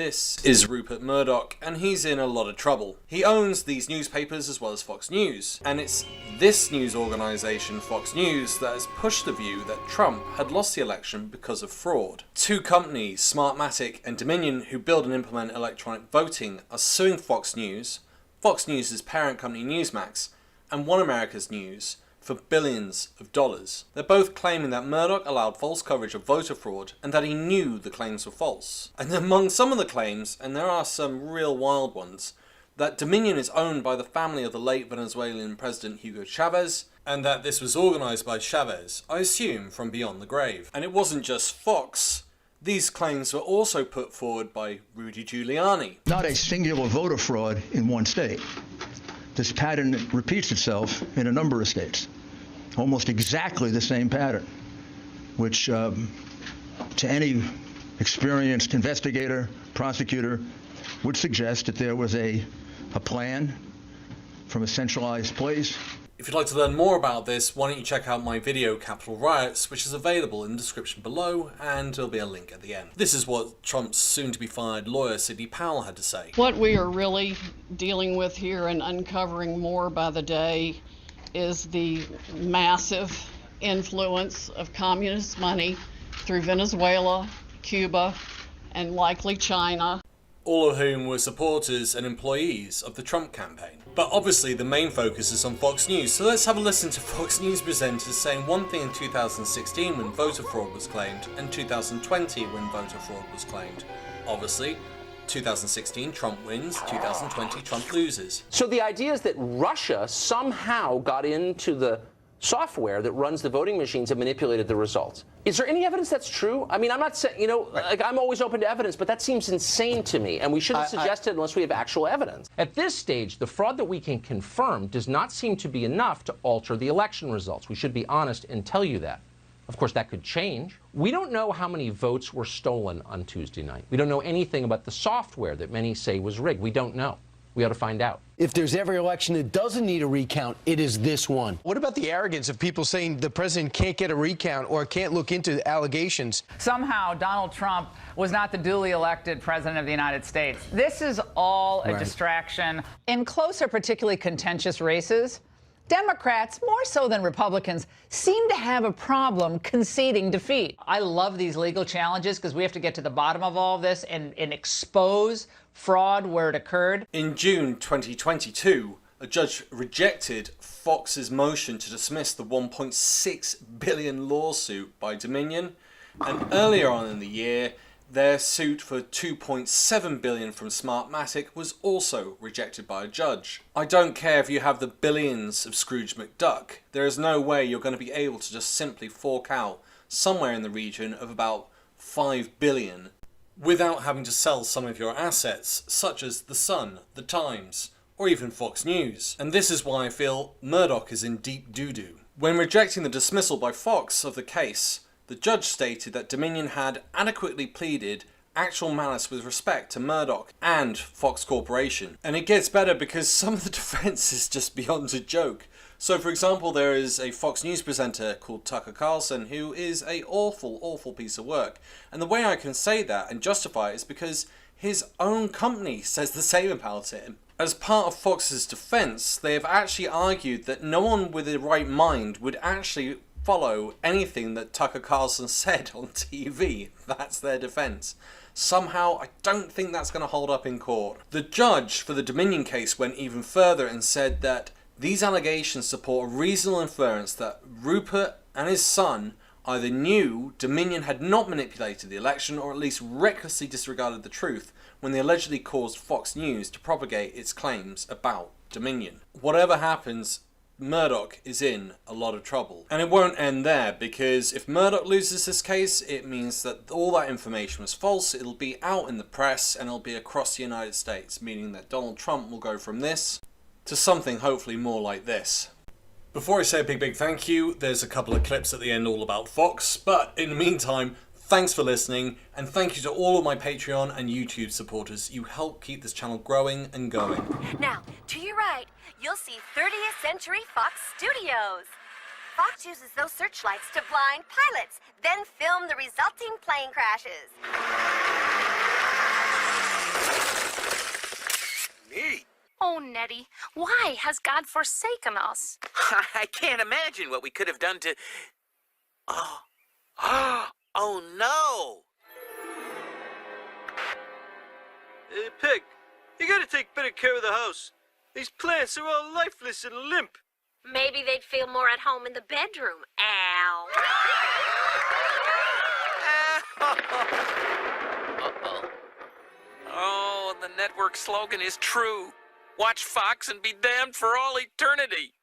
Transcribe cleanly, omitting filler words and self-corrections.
This is Rupert Murdoch, and he's in a lot of trouble. He owns these newspapers as well as Fox News, and it's this news organisation, Fox News, that has pushed the view that Trump had lost the election because of fraud. Two companies, Smartmatic and Dominion, who build and implement electronic voting, are suing Fox News, Fox News' parent company Newsmax, and One America's News for billions of dollars. They're both claiming that Murdoch allowed false coverage of voter fraud and that he knew the claims were false. And among some of the claims, and there are some real wild ones, that Dominion is owned by the family of the late Venezuelan President Hugo Chavez, and that this was organised by Chavez, I assume from beyond the grave. And it wasn't just Fox. These claims were also put forward by Rudy Giuliani. Not a singular voter fraud in one state. This pattern repeats itself in a number of states. Almost exactly the same pattern, which to any experienced investigator, prosecutor, would suggest that there was a plan from a centralized place. If you'd like to learn more about this, why don't you check out my video, Capitol Riots, which is available in the description below, and there'll be a link at the end. This is what Trump's soon-to-be-fired lawyer, Sidney Powell, had to say. What we are really dealing with here and uncovering more by the day is the massive influence of communist money through Venezuela, Cuba, and likely China. All of whom were supporters and employees of the Trump campaign. But obviously the main focus is on Fox News, so let's have a listen to Fox News presenters saying one thing in 2016 when voter fraud was claimed, and 2020 when voter fraud was claimed. Obviously, 2016 Trump wins, 2020 Trump loses. So the idea is that Russia somehow got into the software that runs the voting machines and manipulated the results. Is there any evidence that's true? I mean, I'm not saying, like, I'm always open to evidence, but that seems insane to me, and we shouldn't suggest it unless we have actual evidence. At this stage, the fraud that we can confirm does not seem to be enough to alter the election results. We should be honest and tell you that. Of course, that could change. We don't know how many votes were stolen on Tuesday night. We don't know anything about the software that many say was rigged. We don't know. We ought to find out. If there's every election that doesn't need a recount, it is this one. What about the arrogance of people saying the president can't get a recount or can't look into allegations? Somehow Donald Trump was not the duly elected president of the United States. This is all a distraction. In closer, particularly contentious races, Democrats, more so than Republicans, seem to have a problem conceding defeat. I love these legal challenges because we have to get to the bottom of all of this and expose fraud where it occurred. In June 2022, a judge rejected Fox's motion to dismiss the $1.6 billion lawsuit by Dominion, and earlier on in the year, their suit for $2.7 billion from Smartmatic was also rejected by a judge. I don't care if you have the billions of Scrooge McDuck, there is no way you're going to be able to just simply fork out somewhere in the region of about $5 billion without having to sell some of your assets, such as The Sun, The Times, or even Fox News. And this is why I feel Murdoch is in deep doo-doo. When rejecting the dismissal by Fox of the case, the judge stated that Dominion had adequately pleaded actual malice with respect to Murdoch and Fox Corporation. And it gets better because some of the defense is just beyond a joke. So for example, there is a Fox News presenter called Tucker Carlson who is an awful piece of work. And the way I can say that and justify it is because his own company says the same about him. As part of Fox's defense, they have actually argued that no one with the right mind would actually follow anything that Tucker Carlson said on TV. That's their defense. Somehow, I don't think that's going to hold up in court. The judge for the Dominion case went even further and said that these allegations support a reasonable inference that Rupert and his son either knew Dominion had not manipulated the election or at least recklessly disregarded the truth when they allegedly caused Fox News to propagate its claims about Dominion. Whatever happens, Murdoch is in a lot of trouble. And it won't end there, because if Murdoch loses this case, it means that all that information was false, it'll be out in the press, and it'll be across the United States, meaning that Donald Trump will go from this to something hopefully more like this. Before I say a big thank you, there's a couple of clips at the end all about Fox, but in the meantime, thanks for listening, and thank you to all of my Patreon and YouTube supporters. You help keep this channel growing and going. Now, to your right, you'll see 30th Century Fox Studios. Fox uses those searchlights to blind pilots, then film the resulting plane crashes. Eddie. Why has God forsaken us? I can't imagine what we could have done to... Oh. Oh, no! Hey, Peg, you gotta take better care of the house. These plants are all lifeless and limp. Maybe they'd feel more at home in the bedroom. Ow. Uh-oh. Oh, the network slogan is true. Watch Fox and be damned for all eternity.